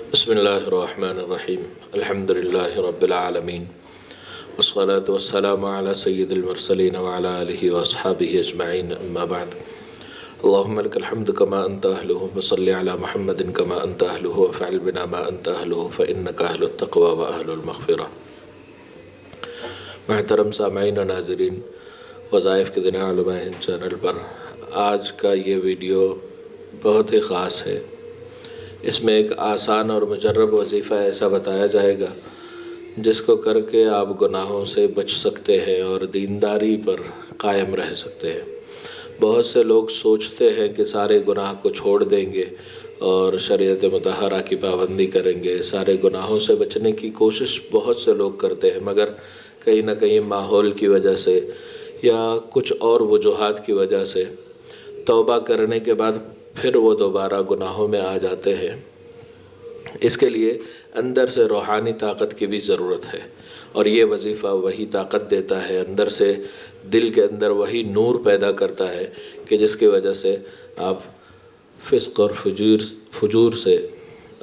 बिस्मिल्लाहिर्रहमानिर्रहीम अल्हम्दुलिल्लाहि रब्बिल आलमीन वस्सलातु वस्सलामु अला सय्यिदिल मुरसलीन व अला आलिहि व अस्हाबिहि अजमईन अम्मा बाद। अल्लाहुम्मा लकल हम्दु कमा अंत अहलुहु व सल्लि अला मुहम्मदिन कमा अंत अहलुहु व फ़अल बिना मा अंत अहलुहु फ़इन्नका अहलुत तक़वा व अहलुल मग़फ़िरा। मुहतरम सामईन व नाज़रीन, वज़ाइफ़ के दिन उलमाए चैनल पर आज का ये वीडियो बहुत ही ख़ास है। इसमें एक आसान और मुजर्रब वजीफ़ा ऐसा बताया जाएगा जिसको करके आप गुनाहों से बच सकते हैं और दीनदारी पर कायम रह सकते हैं। बहुत से लोग सोचते हैं कि सारे गुनाह को छोड़ देंगे और शरीयत मुतहरा की पाबंदी करेंगे, सारे गुनाहों से बचने की कोशिश बहुत से लोग करते हैं, मगर कहीं ना कहीं माहौल की वजह से या कुछ और वजूहात की वजह से तौबा करने के बाद फिर वो दोबारा गुनाहों में आ जाते हैं। इसके लिए अंदर से रूहानी ताकत की भी ज़रूरत है और ये वजीफ़ा वही ताकत देता है, अंदर से दिल के अंदर वही नूर पैदा करता है कि जिसकी वजह से आप फ़िस्क़ और फजूर से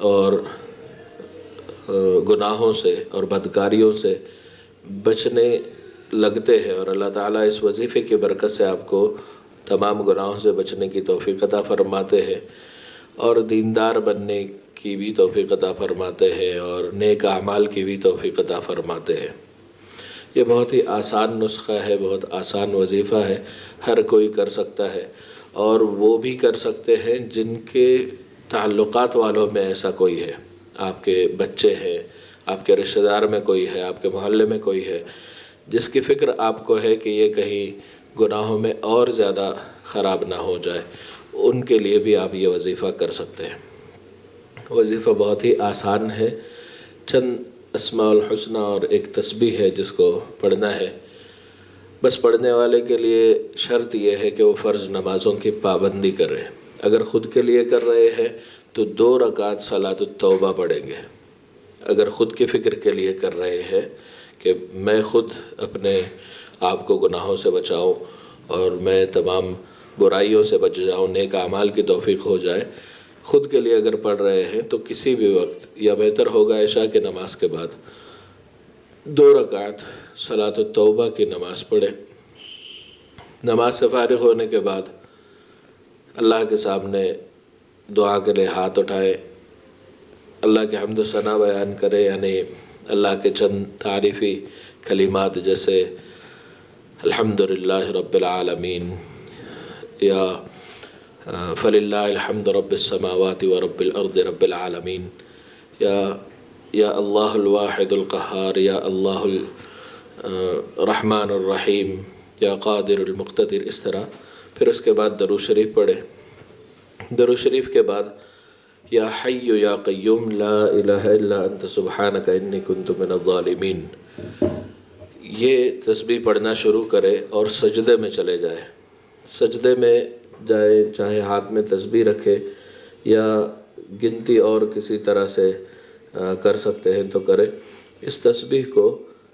और गुनाहों से और बदकारियों से बचने लगते हैं। और अल्लाह ताला इस वजीफ़े की बरकत से आपको तमाम गुनाहों से बचने की तौफ़ीक़ अता फ़रमाते हैं और दीनदार बनने की भी तौफ़ीक़ अता फ़रमाते हैं और नेक अमाल की भी तौफ़ीक़ अता फ़रमाते हैं। ये बहुत ही आसान नुस्ख़ा है, बहुत आसान वजीफ़ा है, हर कोई कर सकता है और वो भी कर सकते हैं जिनके ताल्लुक़ात वालों में ऐसा कोई है। आपके बच्चे हैं, आपके रिश्तेदार में कोई है, आपके मोहल्ले में कोई है जिसकी फ़िक्र आपको है कि ये कहीं गुनाहों में और ज़्यादा ख़राब ना हो जाए, उनके लिए भी आप ये वजीफ़ा कर सकते हैं। वजीफ़ा बहुत ही आसान है, चंद अस्माउल हुस्ना और एक तस्बीह है जिसको पढ़ना है। बस पढ़ने वाले के लिए शर्त यह है कि वो फ़र्ज़ नमाज़ों की पाबंदी करें। अगर ख़ुद के लिए कर रहे हैं तो 2 रकात सलातुत तौबा पढ़ेंगे। अगर ख़ुद की फ़िक्र के लिए कर रहे हैं कि मैं ख़ुद अपने आप को गुनाहों से बचाऊं और मैं तमाम बुराइयों से बच जाऊं, नेक अमाल की तौफ़ीक़ हो जाए, ख़ुद के लिए अगर पढ़ रहे हैं तो किसी भी वक्त या बेहतर होगा इशा के नमाज के बाद 2 रकात सलातुत तौबा की नमाज़ पढ़ें। नमाज से फ़ारिग़ होने के बाद अल्लाह के सामने दुआ के लिए हाथ उठाएं, अल्लाह के हम्द व सना बयान करें, यानी अल्लाह के चंद तारीफ़ी कलिमात जैसे अल्हम्दुलिल्लाहि रब्बिल आलमीन या फ़लिल्लाहिल हम्दु रब्बिस समावाति व रब्बिल अर्ज़ि रब्बिल आलमीन या अल्लाहुल वाहिदुल क़हार या अल्लाहुल रहमानुर रहीम या क़ादिरुल मुक़्तदिर, इस तरह। फिर उसके बाद दरूद शरीफ पढ़े। दरूद शरीफ के बाद या हय्यु या क़य्यूम ला इलाहा इल्ला अंत सुब्हानका इन्नी कुन्तु मिनज़्ज़ालिमीन, ये तस्बीह पढ़ना शुरू करें और सजदे में चले जाए। सजदे में जाए, चाहे हाथ में तस्बीह रखे या गिनती और किसी तरह से कर सकते हैं तो करें। इस तस्बीह को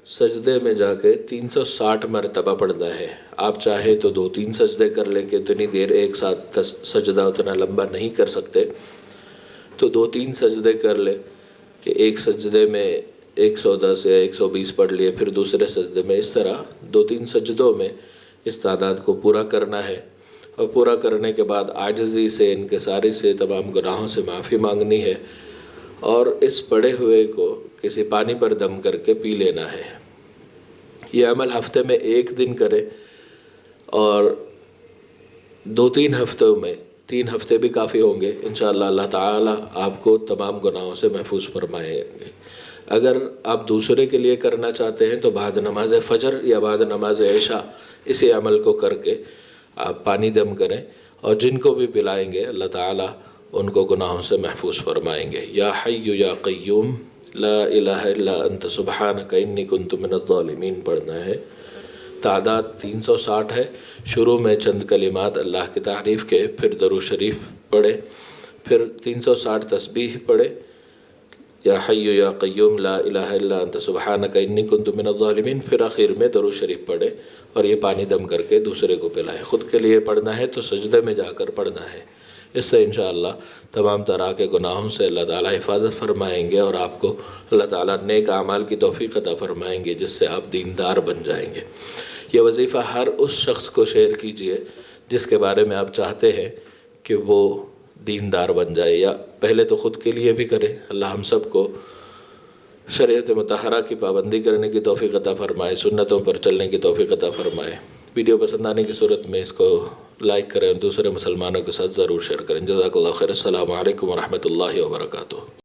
सजदे में जाके 360 मरतबा पढ़ना है। आप चाहे तो 2-3 सजदे कर लें कि इतनी देर एक साथ सजदा उतना लंबा नहीं कर सकते, तो 2-3 सजदे कर लें कि एक सजदे में 110 या 120 पढ़ लिए, फिर दूसरे सजदे में, इस तरह 2-3 सजदों में इस तादाद को पूरा करना है। और पूरा करने के बाद आजिज़ी से, इनकिसारी से तमाम गुनाहों से माफ़ी मांगनी है और इस पढ़े हुए को किसी पानी पर दम करके पी लेना है। यह अमल हफ्ते में 1 दिन करें और 2-3 हफ्तों में, 3 हफ्ते भी काफ़ी होंगे, इंशाअल्लाह अल्लाह ताला आपको तमाम गुनाहों से महफूज फरमाएंगे। अगर आप दूसरे के लिए करना चाहते हैं तो बाद नमाज फ़जर या बाद नमाज इशा इसी अमल को करके आप पानी दम करें और जिनको भी पिलाएंगे अल्लाह ताला उनको गुनाहों से महफूज फरमाएंगे। या हय्यु या क़य्यूम ला इलाहा इल्ला अंत सुब्हानका इन्नी कुन्तु मिनज़्ज़ालिमीन पढ़ना है। तादाद 360 है। शुरू में चंद कलिमात अल्लाह की तारीफ़ के, फिर दरूद शरीफ पढ़े, फिर 360 तस्बीह पढ़े, या हय्यु या क़य्यूम ला इलाहा इल्ला अंत सुब्हानका इन्नी कुन्तु मिनज़्ज़ालिमीन, फिर आखिर में दरूद शरीफ पढ़े और ये पानी दम करके दूसरे को पिलाएं। ख़ुद के लिए पढ़ना है तो सजदे में जाकर पढ़ना है, اس سے انشاءاللہ تمام طرح کے گناہوں سے اللہ تعالیٰ حفاظت فرمائیں گے، اور آپ کو اللہ تعالیٰ نیک اعمال کی توفیق عطا فرمائیں گے، جس سے آپ دیندار بن جائیں گے۔ یہ وظیفہ ہر اس شخص کو شیئر کیجئے جس کے بارے میں آپ چاہتے ہیں کہ وہ دیندار بن جائے، یا پہلے تو خود کے لیے بھی کریں۔ اللہ ہم سب کو شریعت مطہرہ کی پابندی کرنے کی توفیق عطا فرمائے، سنتوں پر چلنے کی توفیق عطا فرمائے۔ ویڈیو پسند آنے کی صورت میں اس کو لائک کریں، دوسرے مسلمانوں کے ساتھ ضرور شیئر کریں۔ جزاک اللہ خیر۔ السلام علیکم ورحمۃ اللہ وبرکاتہ۔